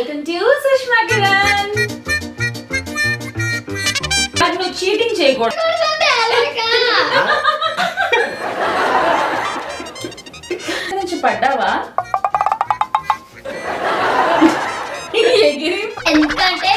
Welcome to Sushma Kiran. నాకు నువ్వు cheating చేయకూడదు. నుంచి పడ్డావా? ఎగిరి ఎందుకంటే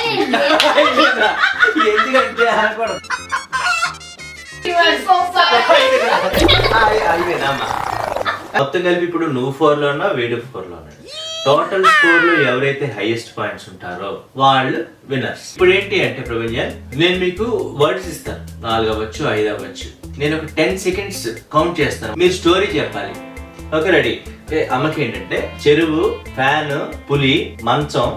మొత్తం కలిపి ఇప్పుడు నువ్వు 4 లో ఉన్నా వీడు 4 లో ఉన్నాడు. టోటల్ స్కోర్ లో ఎవరైతే హైయెస్ట్ పాయింట్స్ ఉంటారో వాళ్ళు విన్నర్స్. ఇప్పుడు ఏంటి అంటే ప్రవీణ్, నేను మీకు వర్డ్స్ ఇస్తాను, 4 అవ్వచ్చు 5 అవ్వచ్చు. నేను ఒక 10 సెకండ్స్ కౌంట్ చేస్తాను, మీరు స్టోరీ చెప్పాలి. Okay, ready? అమ్మకి ఏంటంటే చెరువు, ఫ్యాన్, పులి, మంచం.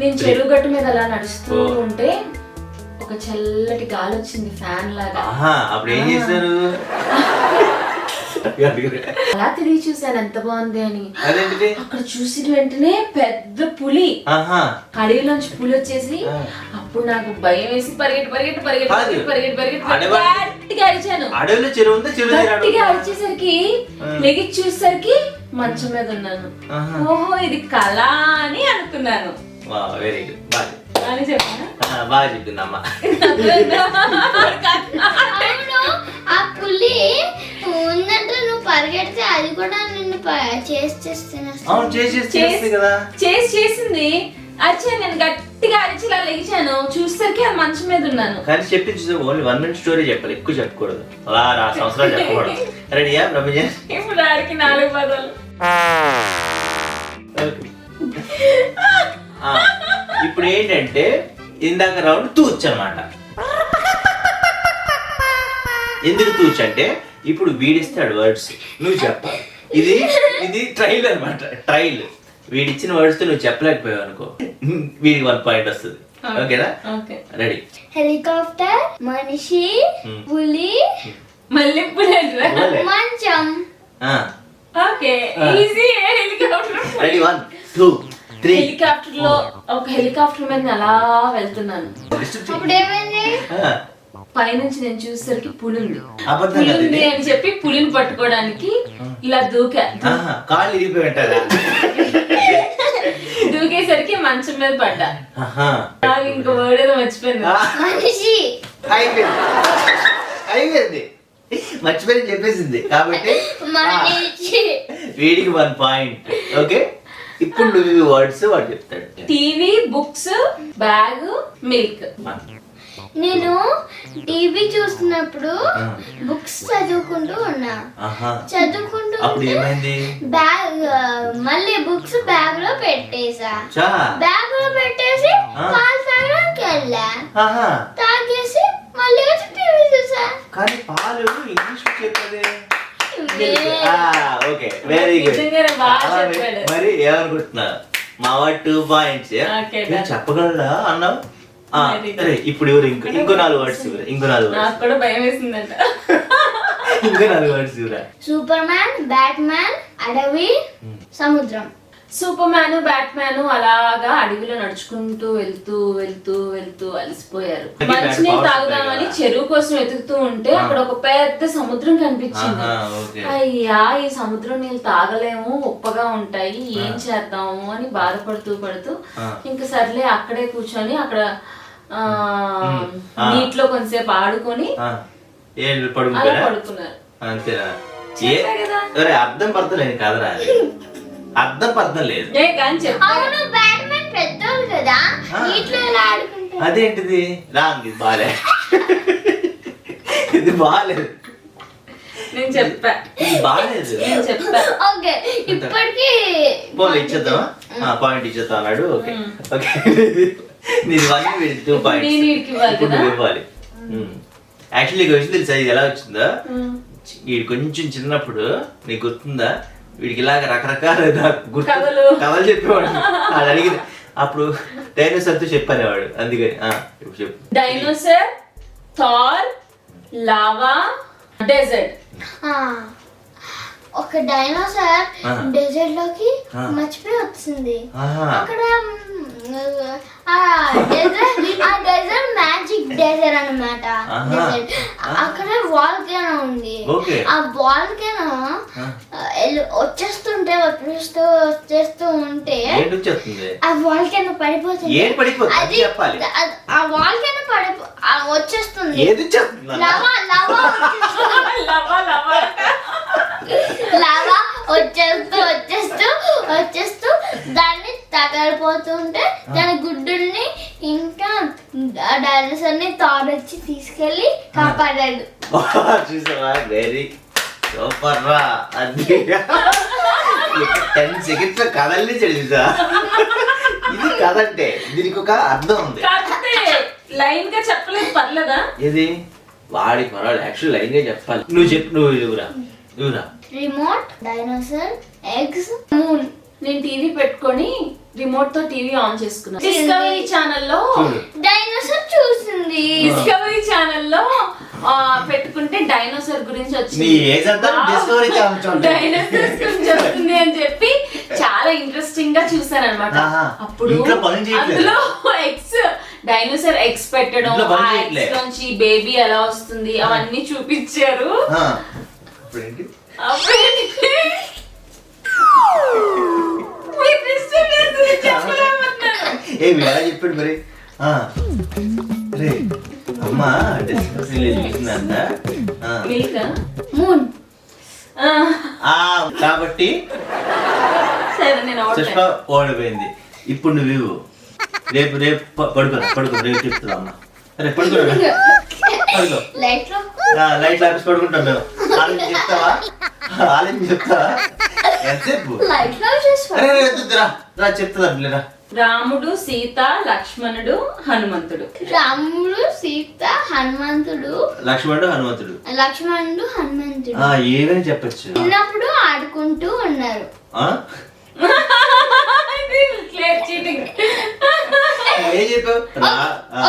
నేను చెరువు గట్టు మీద అలా నడుస్తూ ఉంటే ఒక చల్లటి గాలి వచ్చింది, ఫ్యాన్ లాగా. అప్పుడు ఏం చేశారు? అలా తిరిగి చూసాను ఎంత బాగుంది అని. అదేంటిది? అక్కడ చూసిన వెంటనే పెద్ద పులి, అడవిలోంచి పులి వచ్చేసి అప్పుడు నాకు భయం వేసి గట్టిగా అరిచాను. అడవిలో చెరువు ఉందా? చెరువు గట్టిగా అరిచేసరికి లెగి చూసేసరికి మంచం మీద ఉన్నాను. ఓహో, ఇది కళ అని అనుకున్నాను. వెరీ గుడ్, బాగా అని చెప్పాను. బాగా చెప్పిందమ్మా. ఆ పులి ఉందంటే నువ్వు పరిగెడితే అది కూడా నిన్ను చేసింది. అరిచాను, నేను గట్టిగా అరిచి ఇలా లేచాను, చూసేసరికి ఆ మంచం మీద ఉన్నాను. కానీ చెప్పించు, ఓన్లీ 1 minute స్టోరీ చెప్పాలి, ఎక్కువ చెప్పకూడదు. అలా సంవత్సరాలు చెప్పకూడదు. రెడీయా రమేష్? ఇప్పుడు ఆడికి 4 పదాలు. ఇప్పుడు ఏంటంటే ఇందాక రౌండ్ తూచ్ అనమాట. ఎందుకు తూచ్ అంటే ఇప్పుడు వీడిస్తాడు వర్డ్స్, నువ్వు చెప్పాలి. ఇది ట్రైల్ అనమాట, ట్రైల్. వీడిచ్చిన వర్డ్స్ నువ్వు చెప్పలేకపోయావు అనుకో, వీడికి 1 పాయింట్ వస్తుంది. ఓకేనా? రెడీ? హెలికాప్టర్, మనిషి, పులి, మళ్ళీ మంచం. రెడీ? 1 2 3. హెలికాప్టర్ లో ఒక హెలికాప్టర్ మీద అలా వెళ్తున్నాను. అప్పుడు ఏమైంది? పైనుంచి నేను చూసేసరికి పులి ఉంది అని చెప్పి పులిని పట్టుకోవడానికి ఇలా కాళ్ళు ఇరిగిపోయి ఉంటారా? దూకేసరికి మంచం మీద పడ్డా. ఇంకో వర్డ్ ఏదో మర్చిపోయింది. మనిషి అయిపోయింది, మర్చిపోయింది చెప్పేసింది కాబట్టి వీడికి 1 పాయింట్. ఓకే, ఇప్పుడు నువ్వు వర్డ్స్ వాడు చెప్తాడు. TV, books, bag, milk. నేను టీవీ చూస్తున్నప్పుడు బుక్స్ చదువుకుంటూ ఉన్నా. చదువుకుంటూ బ్యాగ్, మళ్ళీ బుక్స్ బ్యాగ్ లో పెట్టేసా. బ్యాగ్ లో పెట్టేసి పాలు తాగడానికి వెళ్ళా. తాగేసి మళ్ళీ వచ్చి టీవీ చూసా. కానీ పాలు ఇంగ్లీష్ చెప్పదే. Okay, very good. మరి ఏమనుకుంటున్నా? మా వాడు 2 పాయింట్స్. చెప్పగలరా అన్నావు. ఇప్పుడు ఎవరు? ఇంకో 4 వర్డ్స్ ఇవ్వరా? ఇంకో 4 వర్డ్స్ ఇవ్వరా? సూపర్ మ్యాన్, బ్యాట్ మ్యాన్, అడవి, సముద్రం. సూపర్ మ్యాన్, బ్యాట్ మ్యాన్ అలాగా అడవిలో నడుచుకుంటూ వెళ్తూ వెళ్తూ వెళ్తూ అలసిపోయారు. మంచినీళ్ళు తాగుదామని చెరువు కోసం వెతుకుతూ ఉంటే అక్కడ ఒక పెద్ద సముద్రం కనిపించింది. అయ్యా, ఈ సముద్రం నీళ్ళు తాగలేము, ఉప్పగా ఉంటాయి, ఏం చేద్దాము అని బాధపడుతూ ఇంకా సర్లే అక్కడే కూర్చొని అక్కడ నీటిలో కొంతసేపు ఆడుకొని పడుకున్నారు. అర్థం పడతలేదు కదరా? అర్థం పర్థం లేదు. అదేంటిది? రాంగ్, ఇది బాలే. ఇది బాలేదు, నేను చెప్పా. ఇది బాలేదు. పోలే, ఇచ్చేద్దామా? పాయింట్ ఇచ్చేద్దాం అన్నాడు. ఓకే ఓకే, నీది 1 వీడికి 2 పాయింట్స్ ఇవ్వాలి. యాక్చువల్లీ విషయం తెలుసా ఇది ఎలా వచ్చిందో? వీడు కొంచెం చిన్నప్పుడు నీకు గుర్తుందా, వీడికి ఇలాగ రకరకాల కథలు చెప్పేవాడు. అది అడిగింది అప్పుడు డైనోసార్ తో చెప్పనేవాడు, అందుకని ఇప్పుడు చెప్పు. Dinosaur, Thar, lava, desert. ఒక డైనోసార్ డెజర్ట్ లోకి మర్చిపోయి వచ్చింది. అక్కడ ఆ డెజర్ట్ మ్యాజిక్ డెజర్ట్ అన్నమాట. అక్కడ వాల్కెనో ఉంది. ఆ వాల్కెనో వచ్చేస్తుంటే వచ్చేస్తూ ఉంటే ఏంటి వచ్చేస్తుంది ఆ వాల్ కింద పడిపోతుంది. ఏం పడిపోతుంది అది చెప్పాలి. ఆ వాల్ కింద వచ్చేస్తుంది. ఏది వచ్చేస్తుంది లవా వచ్చేస్తూ దాన్ని తగలిపోతుంటే దాని గుడ్డుల్ని ఇంకా డైనోసార్ ని తాడొచ్చి తీసుకెళ్లి కాపాడాడు. చూసావా వెరీ సూపర్ రా. అది 10 seconds లో కథల్ని చూసా. ఇది కథ అంటే దీనికి ఒక అర్థం ఉంది. లైన్ గా చెప్పలేదు పర్లేదా? ఏది వాడికి పర్వాలేదు యాక్చువల్ లైన్ గా చెప్పాలి. నువ్వు చెప్పు. నువ్వురా రిమోట్, డైనోసార్, ఎగ్స్, మూన్. నేను టీవీ పెట్టుకొని రిమోట్ తో టీవీ ఆన్ చేసుకున్నాను. డిస్కవరీ ఛానల్లో డైనోసార్ చూసింది. డిస్కవరీ ఛానల్లో పెట్టుకుంటే డైనోసార్ గురించి వచ్చింది. డైనోసార్స్ గురించి వస్తుంది అని చెప్పి చాలా ఇంట్రెస్టింగ్ గా చూసాను అనమాట. అప్పుడు అందులో ఎగ్స్ డైనోసార్ ఎగ్స్ పెట్టడం, నుంచి బేబీ ఎలా వస్తుంది అవన్నీ చూపించారు. చెప్పాడు మరి. అమ్మా మూన్ కాబట్టి పుష్ప ఓడిపోయింది. ఇప్పుడు నువ్వు రేపు పడుకో రేపు చెప్తా అమ్మా. అరే పడుకో లైట్ ఆఫీస్ పడుకుంటాం మేము. ఆలోచించి చెప్తావా ఎంతసేపు? చెప్తా. రాముడు, సీత, లక్ష్మణుడు, హనుమంతుడు. రాముడు, సీత, హనుమంతుడు. లక్ష్మణుడు హనుమంతుడు ఏమని చెప్పచ్చు. చిన్నప్పుడు ఆడుకుంటూ ఉన్నారు.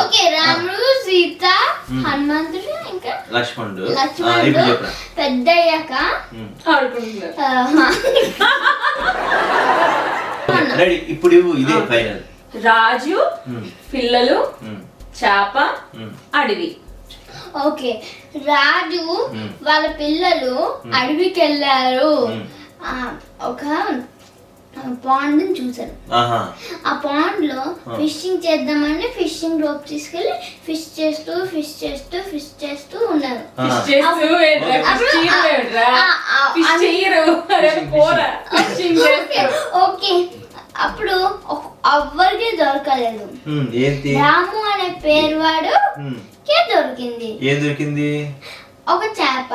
ఓకే, రాముడు, సీత, హనుమంతుడు ఇంకా లక్ష్మణుడు పెద్దయ్యాక ఆడుకుంటున్నారు. రెడీ. ఇప్పుడు ఇదే ఫైనల్. రాజు, పిల్లలు, చేప, అడవి. ఓకే, రాజు వాళ్ళ పిల్లలు అడవికి వెళ్ళారు. ఒక పాండ్ చూసారు. ఆ పాండ్ లో ఫిషింగ్ చేద్దామని ఫిషింగ్ రోప్ తీసుకెళ్లి ఫిష్ చేస్తూ ఉన్నారు. ఓకే, అప్పుడు ఎవ్వరికి దొరకలేదు. రాము అనే పేరు వాడు దొరికింది. ఒక చేప.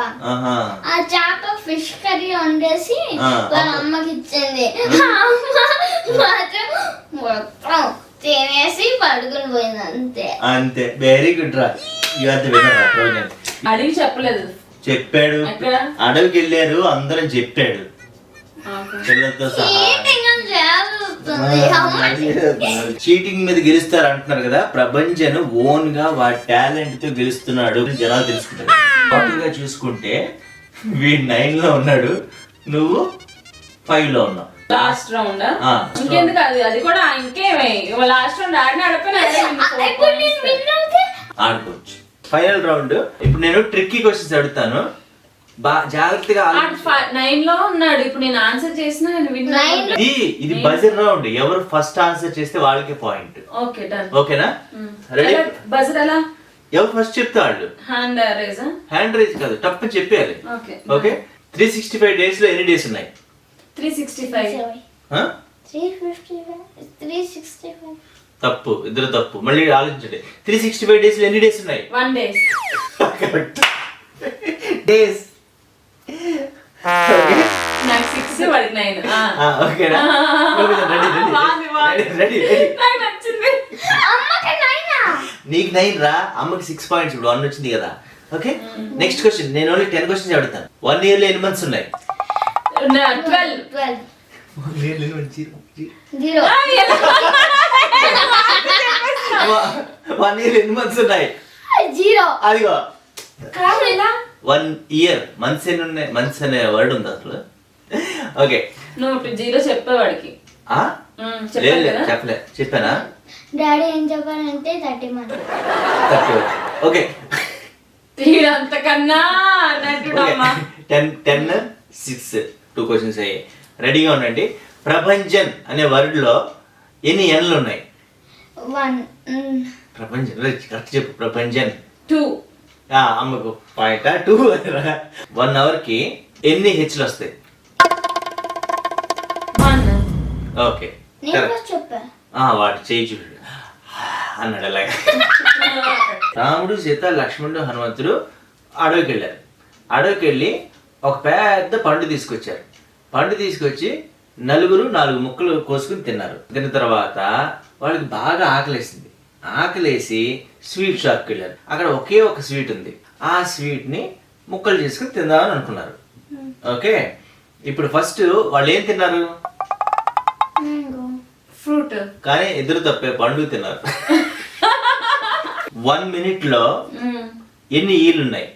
ఆ చేప ఫిష్ కర్రీ వండేసి వాళ్ళ అమ్మకి ఇచ్చింది. మాత్రం మొత్తం తినేసి పడుకుని పోయింది. అంతే. వెరీ గుడ్ రా. అడిగి చెప్పలేదు. చెప్పాడు. అడవికి వెళ్ళారు అందరం చెప్పాడు. చీటింగ్ మీద గెలుస్తారు అంటున్నారు కదా. ప్రభంజన్ ఓన్ గా వాడి టాలెంట్ తో గెలుస్తున్నాడు జనాలు తెలుసుకుంటారు. టోటల్ గా చూసుకుంటే వీడు 9 లో ఉన్నాడు, నువ్వు 5 లో ఉన్నావు. లాస్ట్ రౌండ్ ఇంకెందుకు అది కూడా ఇంకేమే లాస్ట్ రౌండ్ ఆడుకోవచ్చు. Final round. ఇప్పుడు నేను ట్రిక్కీ క్వశ్చన్స్ అడుగుతాను, జాగ్రత్తగా. 9 లో ఉన్నాడు. ఇప్పుడు నేను ఆన్సర్ చేసినా ఇది బజర్ రౌండ్. ఎవరు ఫస్ట్ ఆన్సర్ చేస్తే వాళ్ళకే పాయింట్. ఓకేనా? రెడీ? బజర్ ఎలా? ఎవరు ఫస్ట్ చెప్తే వాళ్ళు. హ్యాండ్ రైజ్ కాదు, తప్పు చెప్పేయాలి. ఓకే. 365 డేస్ లో ఎన్ని డేస్ ఉన్నాయి? 365. తప్పు, ఇద్దరు తప్పు. మళ్ళీ ఆలోచించండి. 365 డేస్ లో ఎన్ని డేస్ ఉన్నాయి? 1 డే. డేస్. నాకు 6 వాడికి 9. ఓకేనా? రెడీ. నీకు 9 రా, అమ్మకి 6 పాయింట్స్. ఇప్పుడు 1 వచ్చింది కదా. Okay, next question. నేను ఓన్లీ 10 క్వశ్చన్స్ అడుగుతాను. 1 year లో ఎన్ని మంత్స్ ఉన్నాయి? 12. 1 year లో 1 year ఎన్ని మంత్స్ ఉన్నాయి? 0. అదిగో 1 year మంత్స్ ఎన్ని ఉన్నాయి? మంత్స్ అనే వర్డ్ ఉంది అసలు. ఓకే, నువ్వు 0 చెప్పేవాడికి. చెప్పానా? డాడీ ఏం చెప్పాలంటే 30 మంత్స్. ఓకే, అంతకన్నా 10 6 2 క్వశ్చన్స్ అయ్యాయి. రెడీగా ఉండండి. ప్రభంజన్ అనే వర్డ్ లో ఎన్ని ఎన్లు ఉన్నాయి? 1. ప్రపంచం కరెక్ట్ చెప్పు. ప్రపంచన్ 2. అమ్మకు పాయింట్ 2. 1 hour కి ఎన్ని హెచ్లు వస్తాయి? 1. ఓకే నేను కూడా చెప్పా. వాడు చేయి చూడు అన్నాడు అలాగే. రాముడు, సీత, లక్ష్మణుడు, హనుమంతుడు అడవికి వెళ్ళారు. అడవికి వెళ్ళి ఒక పెద్ద పండు తీసుకొచ్చారు. పండు తీసుకొచ్చి నలుగురు 4 ముక్కలు కోసుకుని తిన్నారు. తిన్న తర్వాత వాళ్ళకి బాగా ఆకలేసింది. ఆకలేసి స్వీట్ షాప్కి వెళ్ళారు. అక్కడ ఒకే ఒక స్వీట్ ఉంది. ఆ స్వీట్ ని ముక్కలు చేసుకుని తిందామని అనుకున్నారు. ఓకే, ఇప్పుడు ఫస్ట్ వాళ్ళు ఏం తిన్నారు? ఫ్రూట్. కానీ ఎదురు తప్పే పండు తిన్నారు. 1 minute లో ఎన్ని ఈలు ఉన్నాయి?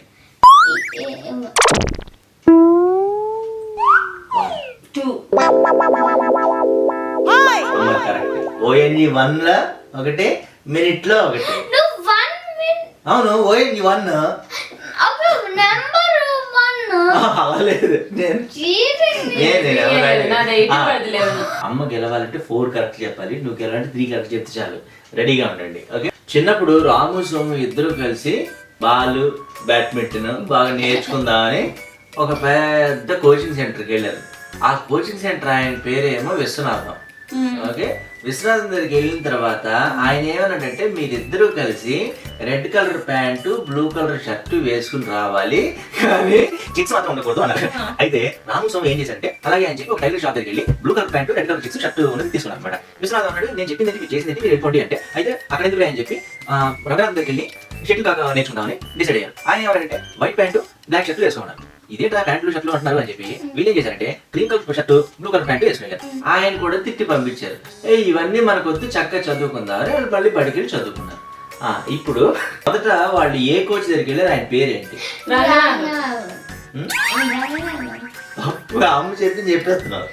2. కరెక్ట్. ఓఎన్ఈ 1 లో ఒకటి, మినిట్ లో ఒకటి. నువ్వు 1 minute. అవును, ఓఎన్ఈ 1. అప్పుడు నెంబర్ 1. అలా లేదు. అమ్మ గెలవాలంటే 4 కరెక్ట్ చెప్పాలి, నువ్వు గెలవాలంటే 3 కరెక్ట్ చెప్తే చాలు. రెడీగా ఉండండి. ఓకే, చిన్నప్పుడు రాము సోము ఇద్దరు కలిసి బాల్, బ్యాడ్మింటన్ బాగా నేర్చుకుందామని ఒక పెద్ద కోచింగ్ సెంటర్కి వెళ్ళారు. ఆ కోచింగ్ సెంటర్ ఆయన పేరేమో విశ్వనాథం. ఓకే, విశ్వనాథం దగ్గరికి వెళ్ళిన తర్వాత ఆయన ఏమన్నాడంటే మీరిద్దరూ కలిసి red colour pant, blue colour shirt వేసుకుని రావాలి, కానీ చిక్స్ మాత్రం ఉండకూడదు అన్నారు. అయితే రామస్వామి ఏం చేశారంటే అలాగే అని చెప్పి ఒక టైలర్ షాప్ దగ్గరికి వెళ్ళి blue colour pant, red colour chicks shirt ఉన్నది తీసుకున్నారు అనమాట. విశ్వనాథం అన్నాడు నేను చెప్పింది మీరు చేసింది మీరు వెళ్ళిపోండి అంటే, అయితే అక్కడ ఎందుకు అని చెప్పి రఘునాథం దగ్గరికి వెళ్ళి షర్టు కాక నేర్చుకుందామని డిసైడ్ అయ్యారు. ఆయన ఏమంటే వైట్ ప్యాంటు, బ్లాక్ షర్టు వేసుకున్నారు. ఇదేంటా ప్యాంట్లు షర్ట్లు అంటున్నారు అని చెప్పి వీళ్ళు ఏం చేశారంటే cream colour shirt, blue colour pant వేసుకున్నారు. ఆయన కూడా తిట్టి పంపించారు. ఇవన్నీ మనకొద్దు, చక్కగా చదువుకుందామని వాళ్ళు మళ్ళీ బడికి వెళ్ళి చదువుకున్నారు. ఇప్పుడు మొదట వాళ్ళు ఏ కోచ్ దగ్గరికి వెళ్ళారు, ఆయన పేరేంటి? అప్పుడు అమ్మ చెప్పింది చెప్పేస్తున్నారు.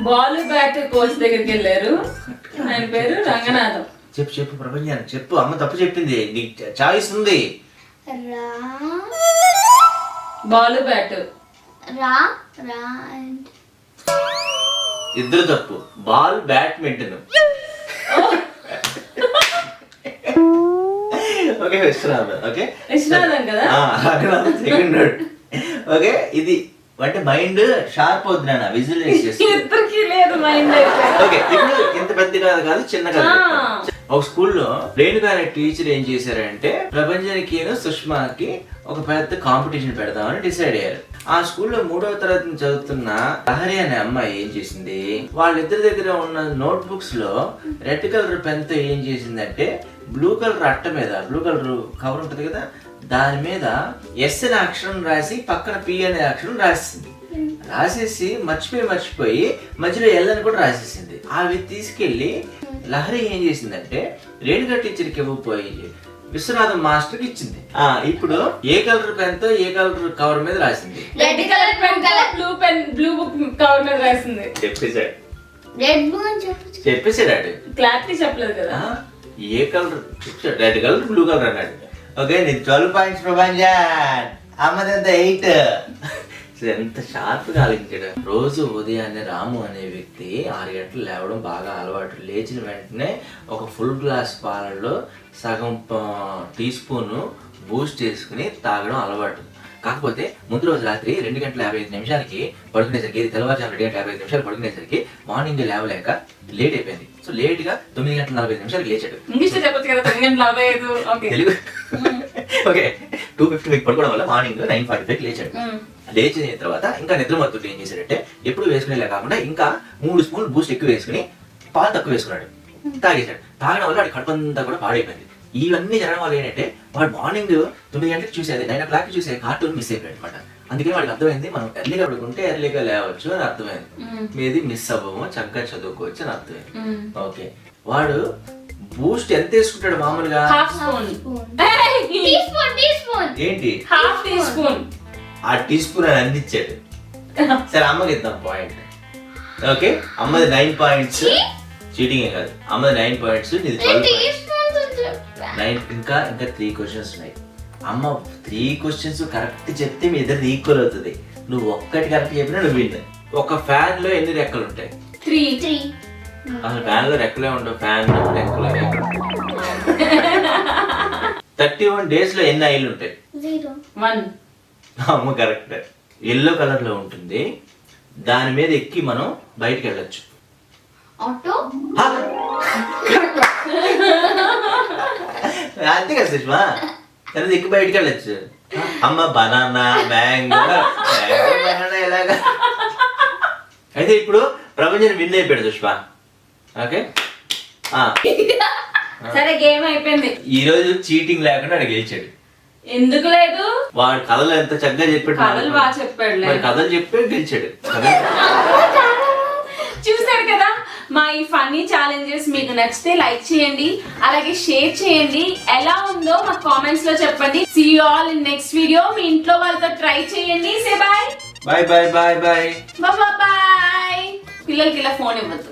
బాల్ బ్యాట్ కోచ్ దగ్గరికి వెళ్ళారు. ఆయన పేరు రంగనాథం. చెప్పు చెప్పు ప్రపంచాన్ని చెప్పు. అమ్మ తప్పు చెప్పింది, నీకు చాయిస్ ఉంది. Ball bat. ఇద్దరు తప్పు. Ball, badminton. Okay, Viswanatham. Okay, Viswanatham కదా. సెకండ్. ఓకే, ఇది అంటే మైండ్ షార్ప్ అవుతుంది నాన్న, విజువలైజ్ ఇద్దరికి లేదు మైండ్. ఓకే, ఇప్పుడు ఇంత పెద్ద కాదు చిన్న కాదు. ఒక స్కూల్లో రేణుకా అనే టీచర్ ఏం చేశారంటే ప్రపంచానికి సుష్మాకి ఒక పెద్ద కాంపిటీషన్ పెడదామని డిసైడ్ అయ్యారు. ఆ స్కూల్లో 3వ తరగతి చదువుతున్న లహరి అనే అమ్మాయి ఏం చేసింది, వాళ్ళిద్దరి దగ్గర ఉన్న నోట్ బుక్స్ లో రెడ్ కలర్ పెన్ తో ఏం చేసిందంటే బ్లూ కలర్ అట్ట మీద, బ్లూ కలర్ కవర్ ఉంటది కదా, దాని మీద ఎస్ అనే అక్షరం రాసి పక్కన పి అనే అక్షరం రాసింది. రాసేసి మర్చిపోయి మధ్యలో ఎల్ అని కూడా రాసేసింది. అవి తీసుకెళ్లి లహరి ఏం చేసిందంటే రేణుకా టీచర్కి ఇవ్వకపోయి విశ్వనాథం మాస్టర్కి ఇచ్చింది. ఇప్పుడు ఏ కలర్ పెన్ తో ఏ కలర్ కవర్ మీద రాసింది? Red colour pen blue book cover మీద రాసింది. చెప్పేశాడు. క్లారిటీ చెప్పలేదు కదా. ఏ colour red colour, blue colour అన్నాడు. ఓకే, నీకు 12 points ప్రభంజన్. అమ్మదంతా 8. ఎంత షార్ప్ గా ఆలోచించాడు. రోజు ఉదయాన్నే రాము అనే వ్యక్తి 6 గంటలు లేవడం బాగా అలవాటు. లేచిన వెంటనే ఒక ఫుల్ గ్లాస్ పాలలో సగం టీ స్పూన్ బూస్ట్ వేసుకుని తాగడం అలవాటు. కాకపోతే ముందు రోజు రాత్రి 2:55 పడుకునేసరికి, ఇది తెల్లవారుజాము 2:55 పడుకునేసరికి మార్నింగ్ లేవలేక లేట్ అయిపోయింది. సో లేట్ గా 9:45 లేచాడు. తెలుగు ఓకే, 2:50 పడుకోవడం వల్ల మార్నింగ్ 9:45 లేచాడు. లేచిన తర్వాత ఇంకా నిద్రమత్తుడు ఏం చేశాడంటే ఎప్పుడు వేసుకునేలా కాకుండా ఇంకా 3 స్పూన్లు బూస్ట్ ఎక్కువ వేసుకుని పాలు తక్కువ వేసుకున్నాడు. తాగేశాడు. తాగడం వల్ల వాడి కడుపంతా కూడా పాడైపోయింది. ఇవన్నీ జరగడం వల్ల ఏంటంటే వాడు మార్నింగ్ 9 గంటలకు చూసేది 9 o'clock చూసే కార్టూన్ మిస్ అయిపోయాడు అనమాట. అందుకని వాడికి అర్థమైంది మనం ఎర్లీగా పడుకుంటే ఎర్లీగా లేవచ్చు అని అర్థమైంది. మీది మిస్ అవ్వము, చక్కగా చదువుకోవచ్చు అని అర్థమైంది. ఓకే, వాడు బూస్ట్ ఎంత వేసుకుంటాడు మామూలుగా? ఏంటి ఆ టీ స్పూన్ అని అందించాడు. సరే అమ్మకి ఇద్దాం పాయింట్. ఓకే, అమ్మది 9 points. చీటింగ్ ఏ కాదు, అమ్మది 9 points, నీది 12 points. 9. ఇంకా 3 questions ఉన్నాయి. అమ్మ 3 questions కరెక్ట్ చెప్తే మీ ఇద్దరు ఈక్వల్ అవుతుంది. నువ్వు ఒక్కటి కరెక్ట్ చెప్పినా నువ్వు విన్. ఒక ఫ్యాన్ లో ఎన్ని రెక్కలు ఉంటాయి? 3 అసలు ఫ్యాన్ లో రెక్కలే ఉండవు. ఫ్యాన్ రెక్కలు 31 days లో ఎన్ని ఐలు ఉంటాయి? 0 1. అమ్మ కరెక్ట్. ఎల్లో కలర్ లో ఉంటుంది, దాని మీద ఎక్కి మనం బయటికి వెళ్ళొచ్చు. ఆటో అంతే కదా సుష్మా, దాని ఎక్కి బయటికి వెళ్ళొచ్చు. అమ్మ బనానా, మ్యాంగో. బనానా ఎలాగా? అయితే ఇప్పుడు ప్రపంచం విన్ అయిపోయాడు సుష్మా. ఓకే, సరే గేమ్ అయిపోయింది. ఈ రోజు చీటింగ్ లేకుండా అక్కడ గెలిచాడు. ఎందుకు లేదు? వాడు కథలు ఎంత చక్కగా చెప్పాడు. కథలు బాగా చెప్పాడు. మరి కథలు చెప్పి గెలిచాడు. చూసారు కదా, మా ఈ ఫన్నీ ఛాలెంజెస్ మీకు నచ్చితే లైక్ చేయండి, అలాగే షేర్ చేయండి. ఎలా ఉందో మా కామెంట్స్ లో చెప్పండి. See you all in next video. మీ ఇంట్లో వాళ్ళతో ట్రై చేయండి. Say bye bye bye bye bye bye. పిల్లలకి ఇలా ఫోన్ ఇవ్వద్దు.